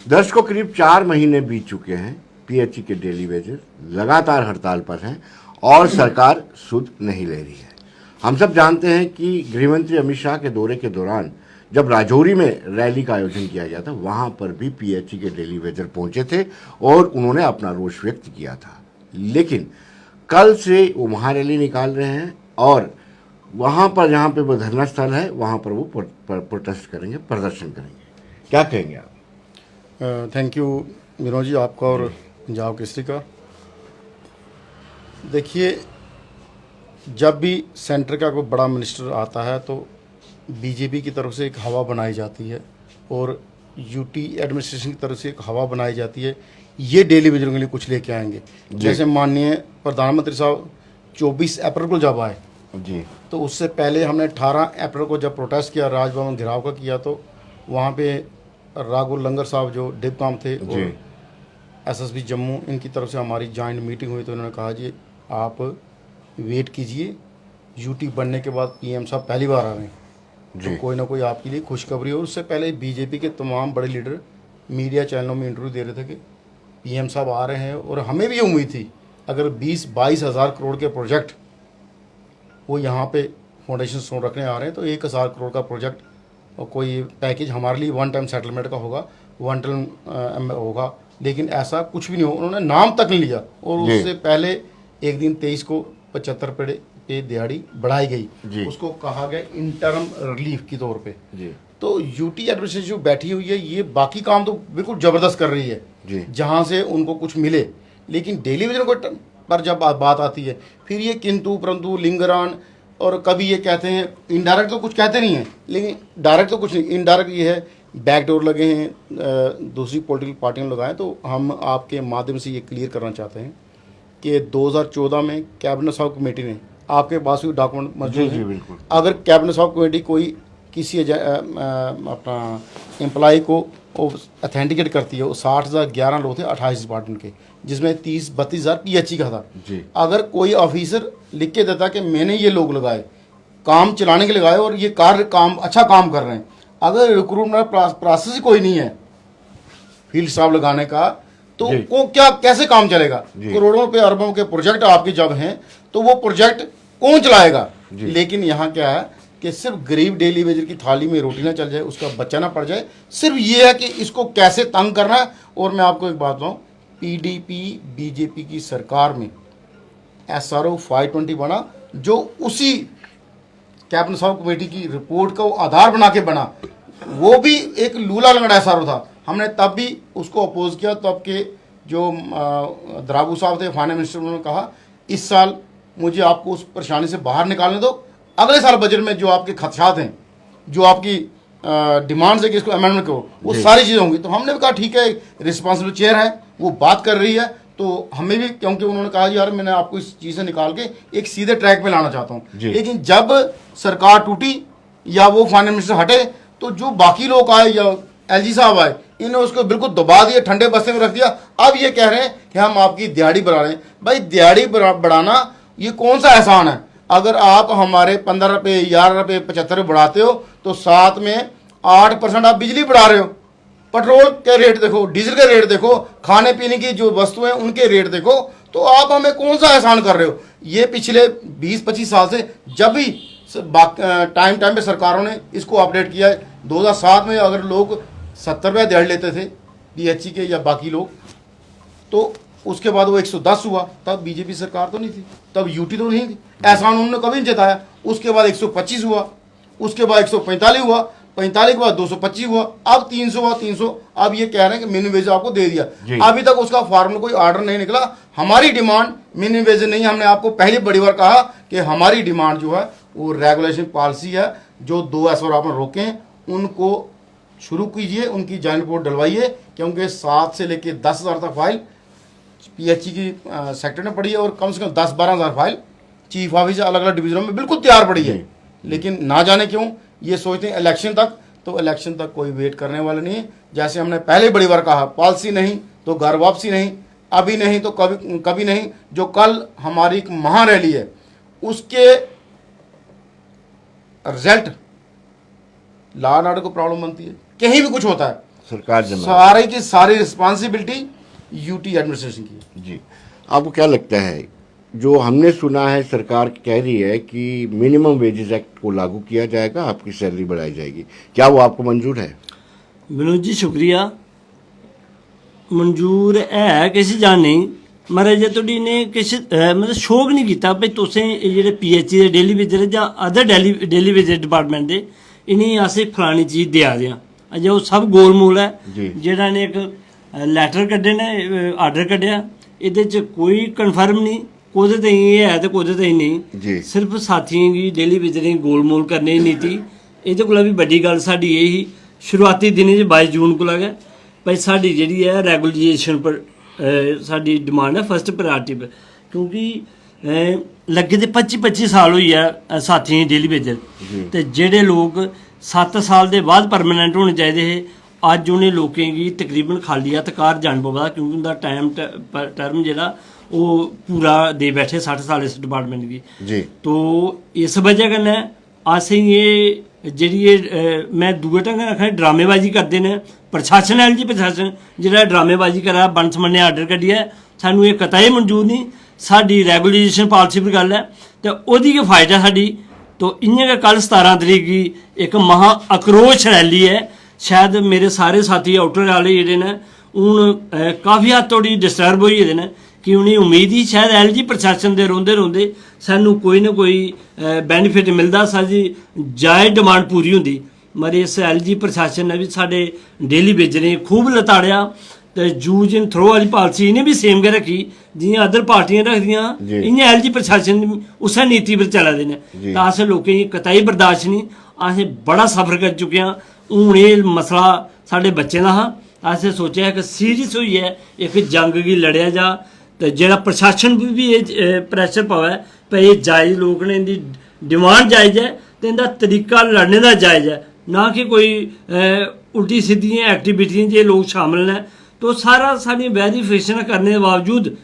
दर्शकों, करीब 4 महीने बीत चुके हैं। पीएचई के डेली वेजेस लगातार हड़ताल पर हैं और सरकार सुध नहीं ले रही है। हम सब जानते हैं कि गृहमंत्री अमित शाह के दौरे के दौरान जब राजौरी में रैली का आयोजन किया गया था, वहां पर भी पीएचई के डेली वेजर पहुंचे थे और उन्होंने अपना रोष व्यक्त किया था। लेकिन कल से वो महारैली निकाल रहे हैं और वहां पर जहां पे वो धरना स्थल है वहां पर वो प्रोटेस्ट करेंगे, प्रदर्शन करेंगे। क्या कहेंगे आप? थैंक यू विनोद जी, आपका और पंजाब केसरी का। देखिए, जब भी सेंटर का कोई बड़ा मिनिस्टर आता है तो बीजेपी की तरफ से एक हवा बनाई जाती है और यूटी एडमिनिस्ट्रेशन की तरफ से एक हवा बनाई जाती है, ये डेली वेजरों के लिए कुछ लेके आएंगे। जैसे माननीय प्रधानमंत्री साहब 24 अप्रैल को जब आए जी, तो उससे पहले हमने 18 अप्रैल को जब प्रोटेस्ट किया, राजभवन घिराव का किया, तो वहाँ पे राघुल लंगर साहब जो डिप्टी थे और एसएसपी जम्मू, इनकी तरफ से हमारी जॉइंट मीटिंग हुई तो उन्होंने कहा जी आप वेट कीजिए, यूटी बनने के बाद पीएम साहब पहली बार आ रहे हैं तो कोई ना कोई आपके लिए खुशखबरी हो। उससे पहले बीजेपी के तमाम बड़े लीडर मीडिया चैनलों में इंटरव्यू दे रहे थे कि पीएम साहब आ रहे हैं, और हमें भी उम्मीद थी अगर 20-22 हज़ार करोड़ के प्रोजेक्ट वो यहाँ पे फाउंडेशन स्टोन रखने आ रहे हैं तो 1,000 करोड़ का प्रोजेक्ट और कोई पैकेज हमारे लिए वन टाइम सेटलमेंट का होगा, वन टाइम होगा। लेकिन ऐसा कुछ भी नहीं हो, उन्होंने नाम तक नहीं लिया। और उससे पहले एक दिन 23 को 75 पे दिहाड़ी बढ़ाई गई, उसको कहा गया इंटरम रिलीफ के तौर पे। तो यूटी एडमिनिस्ट्रेशन जो बैठी हुई है ये बाकी काम तो बिल्कुल ज़बरदस्त कर रही है जहाँ से उनको कुछ मिले, लेकिन डेली वेजर को पर जब बात आती है फिर ये किंतु परंतु लिंगरान, और कभी ये कहते हैं इनडायरेक्ट तो कुछ कहते नहीं हैं, लेकिन डायरेक्ट तो कुछ नहीं, इनडायरेक्ट ये है बैकडोर लगे हैं, दूसरी पॉलिटिकल पार्टियों लगाएं। तो हम आपके माध्यम से ये क्लियर करना चाहते हैं कि 2014 में कैबिनेट सब कमेटी ने, आपके पास भी डॉक्यूमेंट मौजूद है, अगर कैबिनेट सब कमेटी कोई किसी अपना एम्प्लॉय को अथेंटिकेट करती है, वो 60,011 लोग थे 28 डिपार्टमेंट के, जिसमें 30-32 हज़ार पीएचई का था। अगर कोई ऑफिसर लिख के देता कि मैंने ये लोग लगाए, काम चलाने के लिए लगाए और ये काम अच्छा काम कर रहे हैं, अगर रिक्रूटमेंट प्रोसेस कोई नहीं है फील्ड स्टाफ लगाने का, तो को क्या कैसे काम चलेगा? करोड़ों रुपए अरबों के प्रोजेक्ट आपके जब हैं तो वो प्रोजेक्ट कौन चलाएगा? लेकिन यहाँ क्या है कि सिर्फ गरीब डेली वेजर की थाली में रोटी ना चल जाए, उसका बच्चा ना पड़ जाए, सिर्फ ये है कि इसको कैसे तंग करना है। और मैं आपको एक बात बताऊँ, पीडीपी बीजेपी की सरकार में SRO 520 बना, जो उसी कैबिनेट सब कमेटी की रिपोर्ट को आधार बना के बना, वो भी एक लूला लंगड़ा SRO था। हमने तब भी उसको अपोज किया। तब के जो द्राबू साहब थे फाइनेंस मिनिस्टर, उन्होंने कहा इस साल मुझे आपको उस परेशानी से बाहर निकालने दो, अगले साल बजट में जो आपके खदशात हैं, जो आपकी डिमांड्स है कि इसको अमेंडमेंट करो, वो सारी चीज़ें होंगी। तो हमने भी कहा ठीक है, रिस्पॉन्सिबल चेयर है, वो बात कर रही है, तो हमें भी, क्योंकि उन्होंने कहा यार मैंने आपको इस चीज़ से निकाल के एक सीधे ट्रैक पे लाना चाहता हूँ। लेकिन जब सरकार टूटी या वो फाइनेंस मिनिस्टर हटे तो जो बाकी लोग आए या LG साहब आए, इन्होंने उसको बिल्कुल दबा दिया, ठंडे बस्ते में रख दिया। अब ये कह रहे हैं कि हम आपकी दिहाड़ी बढ़ा रहे हैं। भाई दिहाड़ी बढ़ाना ये कौन सा एहसान है? अगर आप हमारे 15 रुपये 11 रुपये 75 बढ़ाते हो तो साथ में 8% आप बिजली बढ़ा रहे हो, पेट्रोल के रेट देखो, डीजल के रेट देखो, खाने पीने की जो वस्तुएं उनके रेट देखो, तो आप हमें कौन सा एहसान कर रहे हो? ये पिछले 20-25 साल से जब भी टाइम पे सरकारों ने इसको अपडेट किया है। 2007 में अगर लोग 70 रुपये दिहाड़ी लेते थे पीएचई के या बाकी लोग, तो उसके बाद वो 110 हुआ, तब बीजेपी सरकार तो नहीं थी, तब यूटी तो नहीं थी, एहसान उन्होंने कभी नहीं जताया। उसके बाद 125 हुआ, उसके बाद 145 हुआ, 45 के बाद 225 हुआ, अब 300 हुआ, 300। अब ये कह रहे हैं कि मिनिमम वेज आपको दे दिया, अभी तक उसका फॉर्मल कोई ऑर्डर नहीं निकला। हमारी डिमांड मिनिमम वेज नहीं, हमने आपको पहली बड़ी बार कहा कि हमारी डिमांड जो है वो रेगुलेशन पॉलिसी है। जो 2 SRO आपने रोके हैं उनको शुरू कीजिए, उनकी जॉइंट रिपोर्ट डलवाइए, क्योंकि 7 से लेकर 10,000 तक फाइल पीएचई की सेक्टर में पड़ी है और कम से कम 10-12 हज़ार फाइल चीफ ऑफिस अलग अलग डिवीजनों में बिल्कुल तैयार पड़ी है। लेकिन ना जाने क्यों ये सोचते हैं इलेक्शन तक, तो इलेक्शन तक कोई वेट करने वाला नहीं है। जैसे हमने पहले बड़ी बार कहा, पॉलिसी नहीं तो घर वापसी नहीं, अभी नहीं तो कभी नहीं। जो कल हमारी एक महारैली है उसके रिजल्ट लॉ एंड ऑर्डर को प्रॉब्लम बनती है, कहीं भी कुछ होता है, सरकार जमा सारी की सारी रिस्पॉन्सिबिलिटी यूटी एडमिनिस्ट्रेशन की है। जी। आपको क्या लगता है, जो हमने सुना है सरकार कह रही है कि मिनिमम वेजेस एक्ट को लागू किया जाएगा, आपकी सैलरी बढ़ाई जाएगी, क्या वो आपको मंजूर है? विनोद जी शुक्रिया। मंजूर है किसी जान नहीं, महाराज जी थोड़ी ने किश मतलब शौक नहीं किया भाई तुसें जेह्ड़े PHE दे डेली विजिट जां अदर डेली विजिट डिपार्टमेंट दे इनें असें फलानी चीज़ देआ दे आं। अजे ओह् सब गोलमोल है जी। जेह्ड़ा ने इक लैटर कड्ढे ने आर्डर कड्ढेआ, एह्दे च कोई कन्फर्म नहीं कोह्दे ताईं एह् है ते कोह्दे ताईं जी। नहीं, सिर्फ साथियें गी डेली विजिटें गी गोलमोल करने दी नीति। एह्दे कोला बी बड्डी गल्ल साढ़ी एह् ही शुरुआती दिनें च 22 जून कोला गै भाई साढ़ी जेह्ड़ी है रेगुलेशन पर साडी डिमांड है फर्स्ट प्रायोरिटी पर, क्योंकि लग्गे ते 25-25 साल होई ऐ साथियें डेली वेजर ते जेह्ड़े लोग 7 साल दे बाद परमानेंट होने चाहिदे हे अज्ज उ'नें लोकें गी तकरीबन खाली हत्थ घर जान पवा, क्योंकि उं'दा टाइम टर्म जेह्ड़ा ओह् पूरा दे बैठे 60 साल इस डिपार्टमेंट गी जी। तो इस वजह कन्नै असेंगी एह् जेह्ड़ी एह् मैं दूए ढंगै नै आखां ड्रामेबाजी करदे न प्रशासन एल जी प्रशासन जेह्ड़ा ड्रामेबाजी करा बन सबन्ने आर्डर कड्ढियै सानूं एह् कतई मंजूर नहीं। साडी रेगुलेशन पॉलिसी पर गल्ल है ते ओह्दी गै फायदा है साडी। तो इ'यां गै कल 17 तरीक गी इक महा आक्रोश रैली है, शायद मेरे सारे साथी आउटर आह्ले जेह्ड़े न हून काफ़ी हद तोड़ी डिस्टर्ब होई गेदे न कि उ'नेंगी उम्मीद ही शायद LG प्रशासन दे रौंदे रौंदे सानूं कोई ना कोई बेनीफिट मिलदा, साडी जायज़ डिमांड पूरी होंदी। मगर इस LG प्रशासन ने भी साढ़े डेली बेजरें खूब लताड़िया ते यूज इन थ्रो वाली पॉलिसी इ'नें भी सेम गै रखी जि'यां अदर पार्टियां रखदियां, इ'यां LG प्रशासन उस्सै नीति पर चला दे न। तां असें लोकें गी कतई बर्दाश्त नहीं, असें बड़ा सफर कर चुके आं। हून एह् मसला साढ़े बच्चें दा हा, असें सोचेआ कि सीरियस होइयै इक जंग गी लड़ेआ जा ते जेह्ड़ा प्रशासन भी एह् प्रैशर पवै भाई एह् जायज़ लोक ने, इंदी डिमांड जायज़ है ते इंदा तरीका लड़ने दा जायज़ है, ना कि कोई उल्टी सिद्धियां एक्टिविटियां च लोग शामिल न। तो सारा साढ़ी वेरीफिकेशन करने दे बावजूद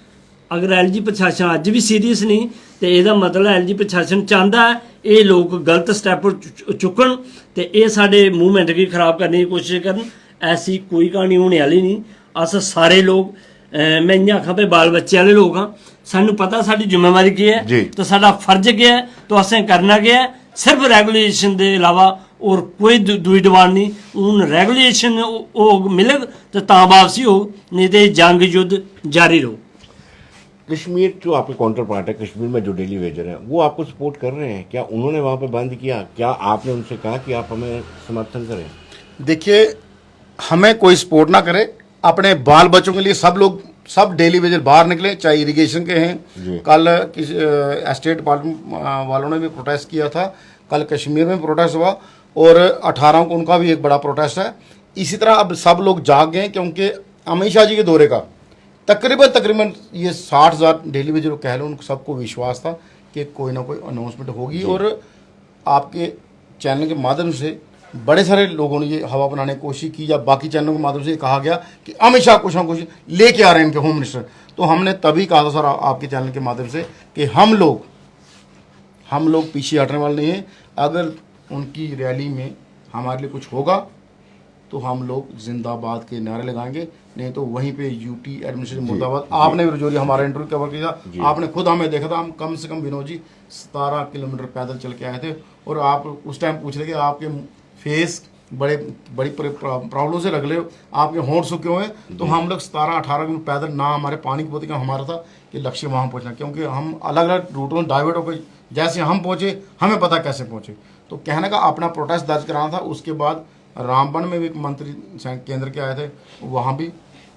अगर LG प्रशासन अज्ज भी सीरियस नहीं तो एह्दा मतलब LG प्रशासन चांह्दा है एह् लोग गलत स्टैप चुक्कन ते एह् साढ़े मूवमेंट गी खराब करने की कोशिश करन। ऐसी कोई क्हानी होने आह्ली नहीं। अस सारे लोग मैं इ'यां आखां भाई बाल बच्चे आह्ले लोग हाँ, सानूं पता साडी जिम्मेवारी केह् है तो साडा फर्ज केह् है, तो असें करना केह् है, सिर्फ रेगुलेशन दे अलावा और कोई दूई डिमांड नहीं। हून रेगुलेशन होग मिलग तो तां वापसी होग, नहीं तो जंग युद्ध जारी रहो। कश्मीर जो आपके काउंटर पार्ट है, कश्मीर में जो डेली वेजर हैं वो आपको सपोर्ट कर रहे हैं क्या? उन्होंने वहाँ पे बंद किया, क्या आपने उनसे कहा कि आप हमें समर्थन करें? देखिए हमें कोई सपोर्ट ना करे, अपने बाल बच्चों के लिए सब लोग सब डेली वेजर बाहर निकले, चाहे इरिगेशन के हैं। कल किसी एस्टेट डिपार्टमेंट वालों ने भी प्रोटेस्ट किया था, कल कश्मीर में प्रोटेस्ट हुआ और 18 को उनका भी एक बड़ा प्रोटेस्ट है। इसी तरह अब सब लोग जाग गए क्योंकि अमित शाह जी के दौरे का तकरीबन ये 60,000 डेली वेजर कह लो, उन सबको विश्वास था कि कोई ना कोई अनाउंसमेंट होगी। और आपके चैनल के माध्यम से बड़े सारे लोगों ने ये हवा बनाने की कोशिश की, या बाकी चैनलों के माध्यम से कहा गया कि अमित शाह कुछ ना कुछ लेके आ रहे हैं इनके होम मिनिस्टर। तो हमने तभी कहा था सर आपके चैनल के माध्यम से कि हम लोग पीछे हटने वाले नहीं हैं। अगर उनकी रैली में हमारे लिए कुछ होगा तो हम लोग जिंदाबाद के नारे लगाएंगे, नहीं तो वहीं पे यूटी एडमिनिस्ट्रेशन मुर्दाबाद। आपने भी रजौरी हमारा इंटरव्यू कवर किया, आपने खुद हमें देखा था, हम कम से कम विनोद जी 17 किलोमीटर पैदल चल के आए थे। और आप उस टाइम पूछ रहे कि आपके फेस बड़ी प्रॉब्लम से रख ले, आपके होंठ सूखे हुए हैं। तो हम लोग 17-18 किलोमीटर पैदल, ना हमारे पानी की बोतल का हमारा था कि लक्ष्य वहाँ पहुँचना, क्योंकि हम अलग अलग रूटों में डाइवर्ट होकर जैसे हम पहुँचे हमें पता कैसे पहुँचे। तो कहने का अपना प्रोटेस्ट दर्ज कराना था। उसके बाद रामबन में भी एक मंत्री केंद्र के आए थे, वहाँ भी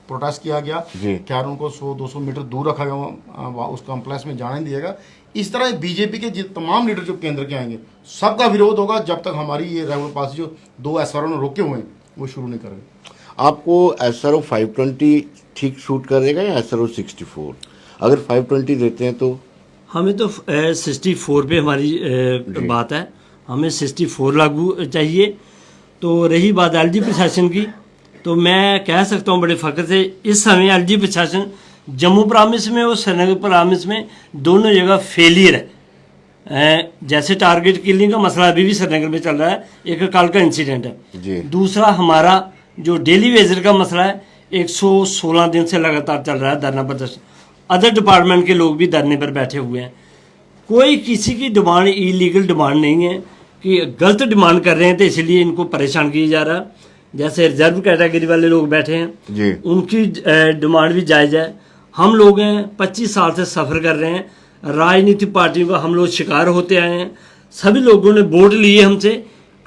प्रोटेस्ट किया गया। खैर उनको 100-200 मीटर दूर रखा गया, उस कॉम्प्लेक्स में जाने नहीं दिएगा। इस तरह बीजेपी के तमाम लीडर जो केंद्र के आएंगे सबका विरोध होगा जब तक हमारी ये रेगुलर पास जो 2 SRO ने रोके हुए हैं वो शुरू नहीं करेंगे। आपको SRO 520 ठीक सूट करेगा या SRO 64? अगर 520 देते हैं तो हमें तो 64 पे हमारी बात है, हमें 64 लागू चाहिए। तो रही बात LG प्रशासन की, तो मैं कह सकता हूँ बड़े फ़ख्र से इस समय LG प्रशासन जम्मू प्रामिस में और श्रीनगर प्रामिस में दोनों जगह फेलियर है। जैसे टारगेट किलिंग का मसला अभी भी श्रीनगर में चल रहा है, एक कल का इंसिडेंट है। दूसरा हमारा जो डेली वेजर का मसला है 116 दिन से लगातार चल रहा है धरना प्रदर्शन। अदर डिपार्टमेंट के लोग भी धरने पर बैठे हुए हैं। कोई किसी की डिमांड इलीगल डिमांड नहीं है कि गलत डिमांड कर रहे हैं तो इसलिए इनको परेशान किया जा रहा है। जैसे रिजर्व कैटेगरी वाले लोग बैठे हैं जी, उनकी डिमांड भी जायज़ है। हम लोग हैं 25 साल से सफ़र कर रहे हैं, राजनीतिक पार्टियों का हम लोग शिकार होते आए हैं। सभी लोगों ने वोट लिए हमसे,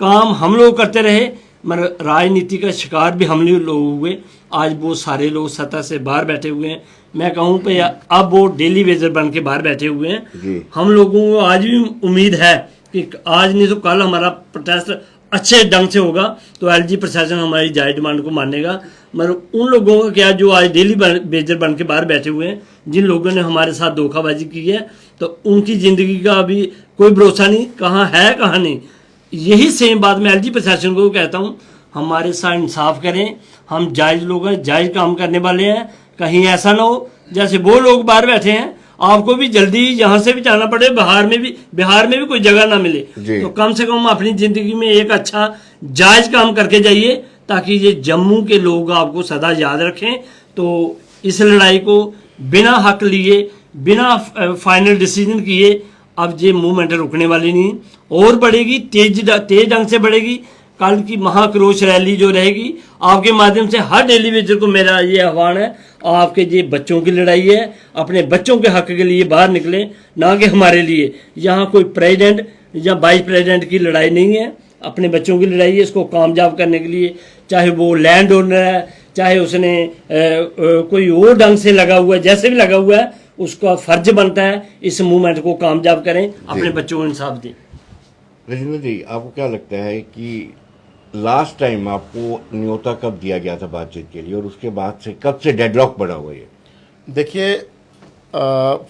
काम हम लोग करते रहे, मगर राजनीति का शिकार भी हम लोग हुए। आज वो सारे लोग सत्ता से बाहर बैठे हुए हैं। मैं कहूँ पे अब वो डेली वेजर बन के बाहर बैठे हुए जी। हैं। हम लोगों को आज भी उम्मीद है कि आज नहीं तो कल हमारा प्रोटेस्ट अच्छे ढंग से होगा तो एलजी प्रशासन हमारी जायज़ डिमांड को मानेगा। मगर उन लोगों का क्या जो आज डेली वेजर बन के बाहर बैठे हुए हैं, जिन लोगों ने हमारे साथ धोखाबाजी की है, तो उनकी ज़िंदगी का अभी कोई भरोसा नहीं, कहाँ है कहाँ नहीं। यही सेम बात मैं एलजी प्रशासन को कहता हूँ, हमारे साथ इंसाफ करें। हम जायज़ लोग हैं, जायज़ काम करने वाले हैं। कहीं ऐसा ना हो जैसे वो लोग बाहर बैठे हैं, आपको भी जल्दी यहाँ से भी जाना पड़े, बिहार में भी कोई जगह ना मिले, तो कम से कम अपनी ज़िंदगी में एक अच्छा जायज़ काम करके जाइए, ताकि ये जम्मू के लोग आपको सदा याद रखें। तो इस लड़ाई को बिना हक लिए, बिना फाइनल डिसीजन किए अब ये मूवमेंट रुकने वाली नहीं, और बढ़ेगी, तेज ढंग से बढ़ेगी। कल की महाक्रोश रैली जो रहेगी, आपके माध्यम से हर डेली वेजर को मेरा ये आह्वान है, आपके ये बच्चों की लड़ाई है, अपने बच्चों के हक के लिए बाहर निकलें, ना कि हमारे लिए। यहाँ कोई प्रेसिडेंट या वाइस प्रेसिडेंट की लड़ाई नहीं है, अपने बच्चों की लड़ाई है। इसको कामयाब करने के लिए, चाहे वो लैंड ओनर है, चाहे उसने कोई और ढंग से लगा हुआ है, जैसे भी लगा हुआ है, उसका फर्ज बनता है इस मूवमेंट को कामयाब करें, अपने बच्चों को इंसाफ दें। राजेंद्र जी, आपको क्या लगता है कि लास्ट टाइम आपको न्योता कब दिया गया था बातचीत के लिए, और उसके बाद से कब से डेडलॉक बढ़ा हुआ है? देखिए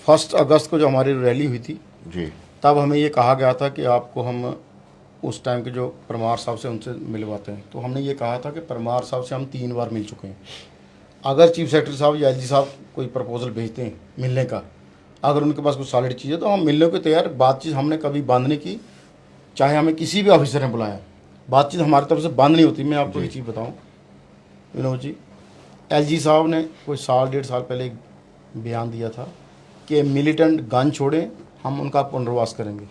1 अगस्त को जो हमारी रैली हुई थी जी, तब हमें ये कहा गया था कि आपको हम उस टाइम के जो परमार साहब से उनसे मिलवाते हैं। तो हमने ये कहा था कि परमार साहब से हम 3 बार मिल चुके हैं। अगर चीफ सेक्रेटरी साहब या एलजी साहब कोई प्रपोजल भेजते हैं मिलने का, अगर उनके पास कुछ सॉलिड चीज़ है तो हम मिलने को तैयार। बातचीत हमने कभी बंद नहीं की, चाहे हमें किसी भी ऑफिसर ने बुलाया, बातचीत हमारी तरफ से बंद नहीं होती। मैं आपको एक चीज़ बताऊं विनोद जी, एलजी साहब ने कोई 1.5 साल पहले एक बयान दिया था कि मिलिटेंट गन छोड़ें, हम उनका पुनर्वास करेंगे।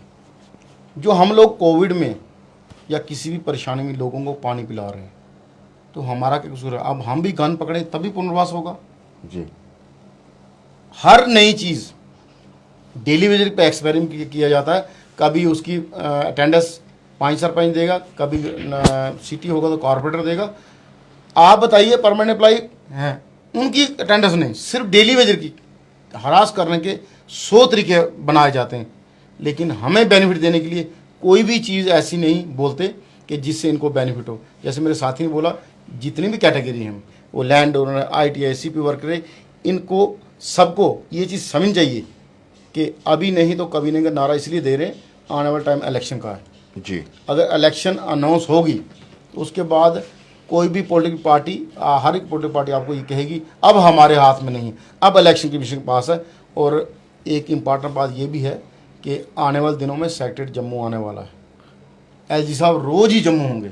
जो हम लोग कोविड में या किसी भी परेशानी में लोगों को पानी पिला रहे हैं, तो हमारा क्या कसूर है? अब हम भी गन पकड़े तभी पुनर्वास होगा जी। हर नई चीज़ डेली वेजर पे एक्सपेरिमेंट किया जाता है। कभी उसकी अटेंडेंस 5 सरपंच देगा, कभी सिटी होगा तो कॉर्पोरेटर देगा। आप बताइए, परमानेंट एम्प्लॉई हैं, उनकी अटेंडेंस नहीं, सिर्फ डेली वेजर की हरास करने के 100 तरीके बनाए जाते हैं। लेकिन हमें बेनिफिट देने के लिए कोई भी चीज़ ऐसी नहीं बोलते कि जिससे इनको बेनिफिट हो। जैसे मेरे साथी ने बोला, जितनी भी कैटेगरी हैं, वो land owner, ITI, CP worker है, इनको सबको ये चीज़ समझ चाहिए कि अभी नहीं तो कभी नहीं का नारा इसलिए दे रहे हैं, आने वाला टाइम इलेक्शन का है जी। अगर इलेक्शन अनाउंस होगी तो उसके बाद कोई भी पॉलिटिकल पार्टी, हर एक पॉलिटिकल पार्टी आपको ये कहेगी अब हमारे हाथ में नहीं, अब इलेक्शन कमीशन के पास है। और एक इम्पॉर्टेंट बात ये भी है कि आने वाले दिनों में सेक्रेटरी जम्मू आने वाला है। एलजी साहब रोज़ ही जम्मू होंगे,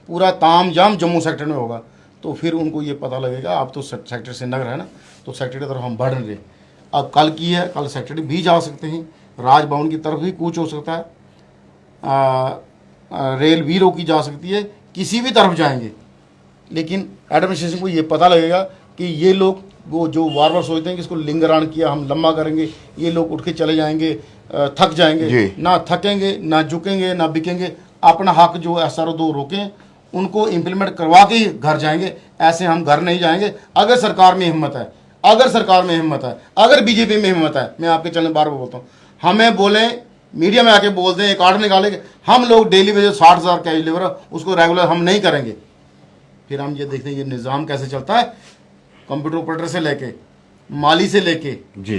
पूरा ताम जाम जम्मू सेक्टर में होगा। तो फिर उनको ये पता लगेगा अब तो सेक्टर श्रीनगर है ना, तो सेक्टर की तरफ हम बढ़ रहे। अब कल की है, कल सेक्रेटरी भी जा सकते हैं, राजभवन की तरफ भी कूच हो सकता है, रेल भी रोकी जा सकती है, किसी भी तरफ जाएंगे। लेकिन एडमिनिस्ट्रेशन को ये पता लगेगा कि ये लोग वो जो बार बार सोचते हैं कि इसको लिंगरान किया, हम लंबा करेंगे, ये लोग उठ के चले जाएंगे, थक जाएंगे, ना थकेंगे, ना झुकेंगे, ना बिकेंगे। अपना हक जो SRO2 रोकें, उनको इम्प्लीमेंट करवा के ही घर जाएंगे। ऐसे हम घर नहीं जाएंगे। अगर सरकार में हिम्मत है, अगर सरकार में हिम्मत है, अगर बीजेपी में हिम्मत है, मैं आपके चैनल बार बार बोलता हूँ, हमें बोलें, मीडिया में आके बोल दें, एक आर्डर निकालेंगे, हम लोग डेली वेज 60,000 कैश लेबर उसको रेगुलर हम नहीं करेंगे। फिर हम ये देखते हैं ये निज़ाम कैसे चलता है, कंप्यूटर ऑपरेटर से लेके, माली से लेके जी,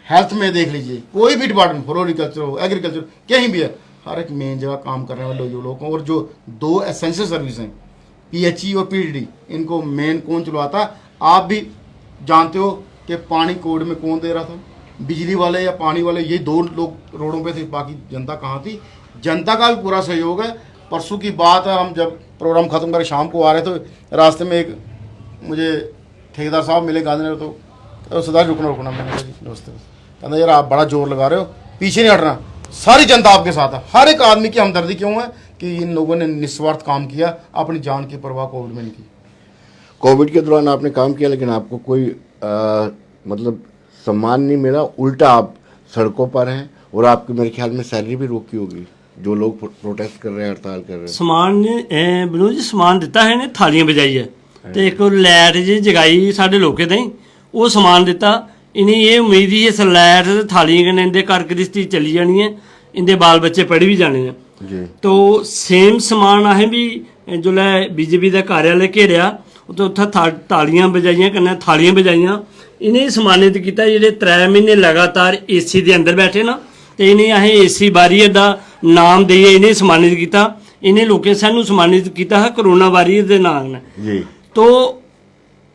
हेल्थ में देख लीजिए, कोई भी डिपार्टमेंट, फ्लोरिकल्चर हो, एग्रीकल्चर, कहीं भी है, हर एक मेन जगह काम करने वाले लोग हैं। और जो 2 एसेंशियल सर्विस हैं, PHE और PDD, इनको मेन कौन चलवाता है? आप भी जानते हो कि पानी कोड में कौन दे रहा था? बिजली वाले या पानी वाले, ये 2 लोग रोडों पे थे, बाकी जनता कहाँ थी? जनता का भी पूरा सहयोग है, परसों की बात है, हम जब प्रोग्राम ख़त्म करके शाम को आ रहे तो रास्ते में एक मुझे ठेकेदार साहब मिले गांधीनगर, तो सरदार रुकना, मैंने कहा जी नमस्ते। कहना यार आप बड़ा जोर लगा रहे हो, पीछे नहीं हटना, सारी जनता आपके साथ है। हर एक आदमी की हमदर्दी क्यों है कि इन लोगों ने निस्वार्थ काम किया, अपनी जान की परवाह कोविड में नहीं की। कोविड के दौरान आपने काम किया, लेकिन आपको कोई मतलब सम्मान नहीं मिला, उल्टा आप सड़कों पर हैं, और आपकी मेरे ख्याल में सैलरी भी रोकी होगी, जो लोग प्रोटेस्ट कर रहे हैं, हड़ताल कर रहे हैं। ਸਮਾਨ ਨੇ ਬਨੂ ਜੀ ਸਮਾਨ ਦਿੱਤਾ ਹੈ ਨੇ, ਥਾਲੀਆਂ ਵਜਾਈ ਹੈ ਤੇ ਇੱਕ ਲਾਈਟ ਜੀ ਜਗਾਈ ਸਾਡੇ ਲੋਕੇ ਤਾਈਂ, ਉਹ ਸਮਾਨ ਦਿੱਤਾ। ਇਨੀ ਇਹ ਉਮੀਦ ਹੀ ਇਸ ਲਾਈਟ ਤੇ ਥਾਲੀਆਂ ਕਨੇ ਦੇ ਕਰ ਗ੍ਰਿਸ਼ਤੀ ਚੱਲੀ ਜਾਣੀ ਹੈ, ਇਹਦੇ ਬਾਲ ਬੱਚੇ ਪੜ੍ਹ ਵੀ ਜਾਣੇ ਨੇ जी। तो सेम समान आहे भी जो बीजेपी का कार्यालय घेरिया, तो उत्थे तालियां बजाइयां, कन्नै थालियां बजाइयां। इन्हें सम्मानित किया जेह्ड़े 3 महीने लगातार एसी के अंदर बैठे ना, तो इन्हें असें एसी वारियर का नाम देइए इन्हें सम्मानित किया। इन्हें लोगों सानू सम्मानित किया है करोना वारियर के नाम ने जी। तो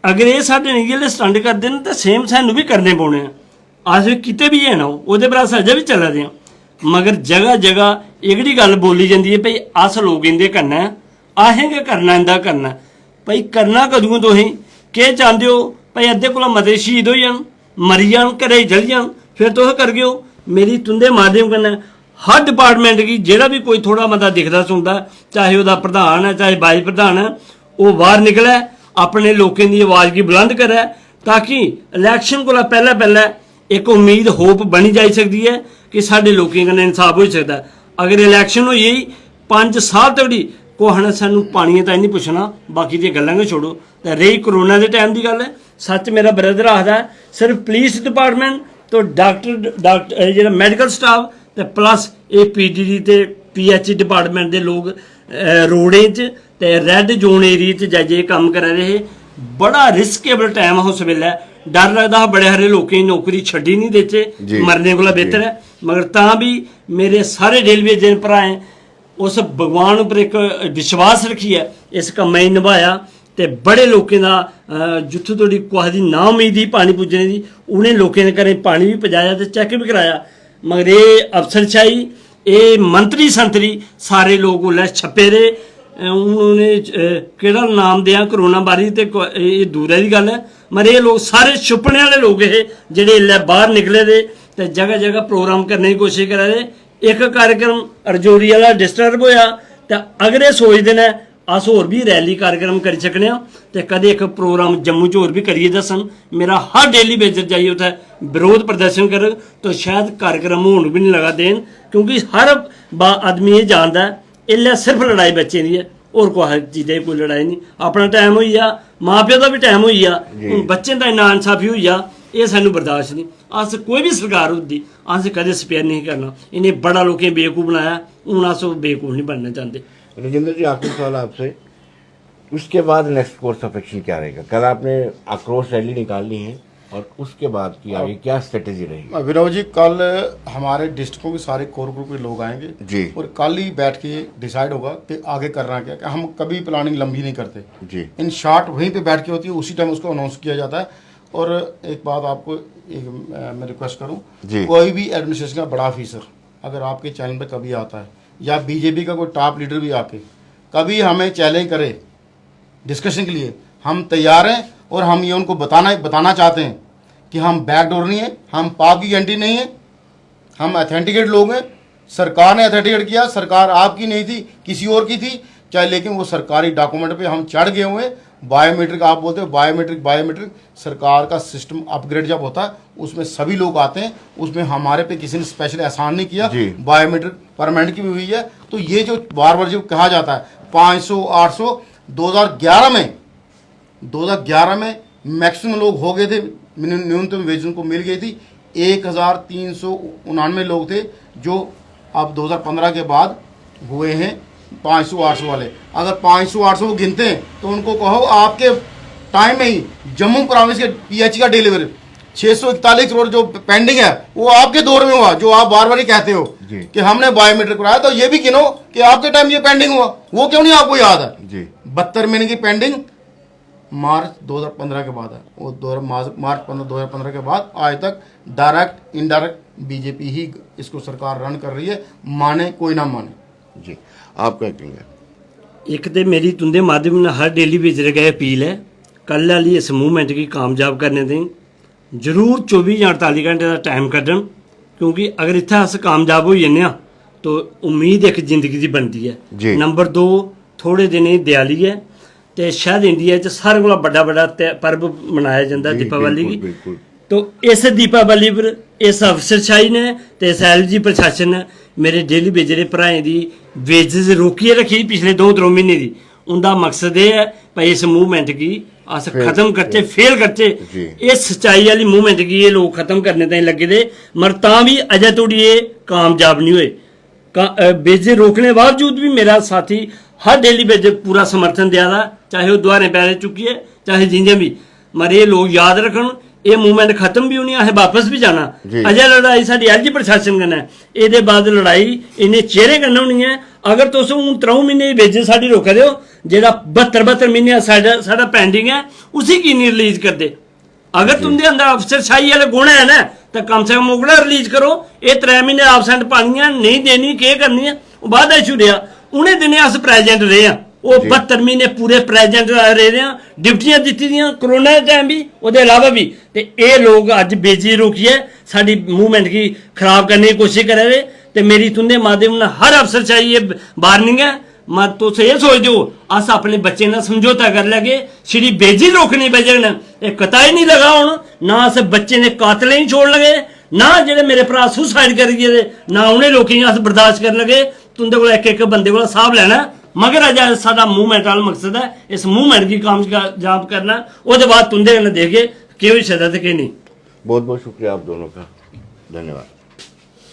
अगर ये साढ़े नहीं जेल्लै स्टंट करते हैं तो सेम सानू भी करने पौने हैं। अस किते भी है ना वो पर अस अजें भी चला दे हैं, मगर जगह जगह एकड़ी गल बोली जाती है भाई अस लोग इंदे करना है, असें गै करना, इंदा करना भाई। करना कदूं तुसीं केह् चाहते हो भाई अद्धे कोला मते शहीद हो जान, मरी जान, घरै चली जान, फिर तुस करगे हो। मेरी तुंदे माध्यम कन्नै हर डिपार्टमेंट की जेह्ड़ा भी कोई थोड़ा मता दिखदा सुनदा, चाहे ओह्दा प्रधान है चाहे वाइस प्रधान है, वो बाहर निकले, अपने लोकें की आवाज़ गी बुलंद करे, ताकि इलैक्शन कोला पैह्ले एक उम्मीद होप बनी जाई सकदी है कि साढ़े लोकें कन्नै इंसाफ हो सकदा है। अगर इलैक्शन होई गेई 5 साल तोड़ी कुसै ने सानू पानियै ताईं नहीं पुछना, बाकी दी गल्लां गै छोड़ो। ते रही कोरोना के टाइम की गल है, सच मेरा ब्रदर आखदा है सिर्फ पुलिस डिपार्टमेंट तो डॉक्टर जेह्ड़ा मैडिकल स्टाफ ते प्लस ये पीडीडी ते पीएचई डिपार्टमेंट के लोग रोडें च ते रैड जोन एरिया च जाइयै कम्म करा दे हे। बड़ा रिस्केबल टाइम है उस वेल्लै, डर लगदा हा बड़े सारे लोकें दी नौकरी छड्डी नहीं देचे, मरने कोला बेहतर है। मगर तां भी मेरे सारे रेलवे एजेंट भराएं उस भगवान उपर एक विश्वास रखियै इस कम्मै गी निभाया, ते बड़े लोकें दा जित्थों तोड़ी कुसै दी ना उम्मीद ही पानी पुज्जने दी, उ'नें लोकें दे घरें पानी भी पजाया ते चैक भी कराया। मगर ये अफसरशाही, ये मंत्री संतरी सारे लोग उसलै छप्पे दे। उ'नें केह्ड़ा नाम देआं करोना बारी ते एह् दूरै दी गल्ल है, मगर ये लोग सारे छुपने आह्ले लोग हे जेह्ड़े इसलै बाहर निकले दे ते जगह जगह प्रोग्राम करने की कोशिश करा दे। एक कार्यक्रम रजौरी आह्ला डिस्टर्ब होया, ते अगर ये सोचदे न अस होर भी रैली कार्यक्रम करी सकने आं ते कदें एक प्रोग्राम जम्मू च होर भी करियै दस्सन, मेरा हर डेली बेजर जाइए उत्थै विरोध प्रदर्शन करग तो शायद कार्यक्रम होन भी नहीं लगा देन, क्योंकि हर आदमी ये जानदा है इसलै सिर्फ लड़ाई बच्चें दी है, होर कुसै चीज़ै दी कोई लड़ाई नहीं। अपना टाइम होई गेआ, मां प्यो दा भी टाइम होई गेआ, हून बच्चें दा इन्ना इंसाफी होई गेआ, ये सानू बर्दाश्त नहीं। अस कोई भी सरकार होंदी अस कदें स्पेयर नहीं करना। इन्हें बड़ा लोकें बेवकूफ़ बनाया, हून अस बेवकूफ़ नहीं बनना चाहते। राजेंद्र जी, आखिरी सवाल आपसे, उसके बाद नेक्स्ट कोर्स ऑफ एक्शन क्या रहेगा? कल आपने आक्रोश रैली निकालनी है, और उसके बाद की आगे क्या स्ट्रेटेजी रहेगी? विनोद जी, कल हमारे डिस्ट्रिक्टों के सारे कोर ग्रुप के लोग आएंगे जी, और कल ही बैठ के डिसाइड होगा कि आगे करना क्या। हम कभी प्लानिंग लंबी नहीं करते जी, इन शॉर्ट वहीं पे बैठ के होती है, उसी टाइम उसको अनाउंस किया जाता है। और एक बात आपको मैं रिक्वेस्ट करूं, कोई भी एडमिनिस्ट्रेशन का बड़ा ऑफिसर अगर आपके चैनल पे कभी आता है, या बीजेपी का कोई टॉप लीडर भी आके कभी हमें चैलेंज करे डिस्कशन के लिए, हम तैयार हैं। और हम ये उनको बताना चाहते हैं कि हम बैकडोर नहीं है, हम पाप की गारंटी नहीं है, हम अथेंटिकेट लोग हैं। सरकार ने अथेंटिकेट किया, सरकार आपकी नहीं थी, किसी और की थी चाहे, लेकिन वो सरकारी डॉक्यूमेंट पे हम चढ़ गए हुए। बायोमेट्रिक आप बोलते हो, बायोमेट्रिक सरकार का सिस्टम अपग्रेड जब होता है उसमें सभी लोग आते हैं, उसमें हमारे पे किसी ने स्पेशल एहसान नहीं किया। बायोमेट्रिक परमानेंट की भी हुई है। तो ये जो बार बार जो कहा जाता है 500 800, 2011 में मैक्सिमम लोग हो गए थे, न्यूनतम वेज उनको मिल गई थी। 1399 लोग थे जो अब 2015 के बाद हुए हैं 500-800 वाले। अगर 500-800 को गिनते हैं तो उनको कहो आपके टाइम में ही जम्मू प्रोविंस के पीएचई का डिलीवरी 641 करोड़ जो पेंडिंग है वो आपके दौर में हुआ, जो आप बार बार ही कहते हो कि हमने बायोमेट्रिक कराया। तो ये भी गिनो कि आपके टाइम ये पेंडिंग हुआ, वो क्यों नहीं आपको याद है? 72 महीने की पेंडिंग मार्च 2015 के बाद है, वो मार्च 2015 के बाद आज तक डायरेक्ट इनडायरेक्ट बीजेपी ही इसको सरकार रन कर रही है, माने कोई ना माने। जी, आप क्या कहेंगे? एक तो मेरी तुंदे माध्यम में हर डेली बेचने गए अपील है, कल वाली इस मूवमेंट की कामयाब करने दें जरूर 24 या 48 घंटे का टाइम कड्डन, क्योंकि अगर इत्थै अस कामयाब हो जन्ने आं तो उम्मीद एक जिंदगी की बनती जी। है। नंबर 2 थोड़े दिनें दिवाली है तो शायद इंडिया च सारे कोला बड़ा बड़ा पर्व मनाया जाता जी, दीपावली बिल्कुल, की। बिल्कुल। तो इस दीपावली पर इस अफसरशाही ने तो इस एलजी प्रशासन ने मेरे डेली बेजरे भराएं दी वेजेस रोकिए रखी पिछले 2-3 महीने दी। उनका मकसद ये है भाई इस मूवमेंट की अस खत्म करचे, फेल करचे। जी। इस सच्चाई वाली मूवमेंट की ये लोग खत्म करने ताईं लगे दे, मगर तां भी अजे तोड़ी ये कामयाब नहीं हुए। बेजे रोकने के बावजूद भी मेरा साथी हर डेली बेजे पूरा समर्थन दिया था, चाहे वो द्वारे पैरे चुकिए चाहे जिंजे भी। मगर ये लोग याद रखन ये मूवमेंट खत्म भी होनी, असें वापस भी जाना। जी। अजय लड़ाई साडी एलजी प्रशासन कन्नै, एह्दे बाद लड़ाई इन्हें चेहरे कन्नै होनी है। अगर तुस हून 3 महीने बेजे साडी रोका दे हो, जेह्ड़ा 72 महीने साढ़ा पेंडिंग है उसी की नहीं रिलीज करदे। अगर तुंदे अंदर अफसरशाही वाले गुण है ना तो कम से कम ओकड़ा रिलीज करो। ये 3 महीने एबसेंट पानी है नहीं देनी, केह् करनी है ओह् बाद इशू रेहा। उ'नें दिनें अस प्रेजेंट रेह् आं, वो 72 महीने पूरे प्रेजेंट रेह् आं, ड्यूटियां दित्ती दियां कोरोना दे टाइम भी ओह्दे अलावा भी। ते एह् लोग अज्ज बेजी रोकियै साडी मूवमेंट गी खराब करने की कोशिश करा दे। ते मेरी तुंदे माध्यम ने हर अफसरशाही ये वार्निंग है, मत तुस ये सोचदे हो अस अपने बच्चे नाल समझौता कर लैगे श्री बेजी रोकने की वजह कन्नै एह् कतई नहीं लगा होन। ना अस बच्चे ने कातलें ही छोड़ लगे, ना जेह्ड़े मेरे भरा सुसाइड करी गेदे, ना उ'नें लोकें गी अस बर्दाश्त कर लगे। तुंदे कोल इक बंदे कोला साहब लैना, मगर अज साडा मूवमेंट आह्ला मकसद है इस मूवमेंट की कामयाब करना। ओह्दे बाद तुंदे कन्नै देखगे केह् होई सकदा ते केह् नहीं। बहुत बहुत शुक्रिया आप दोनों का, धन्यवाद।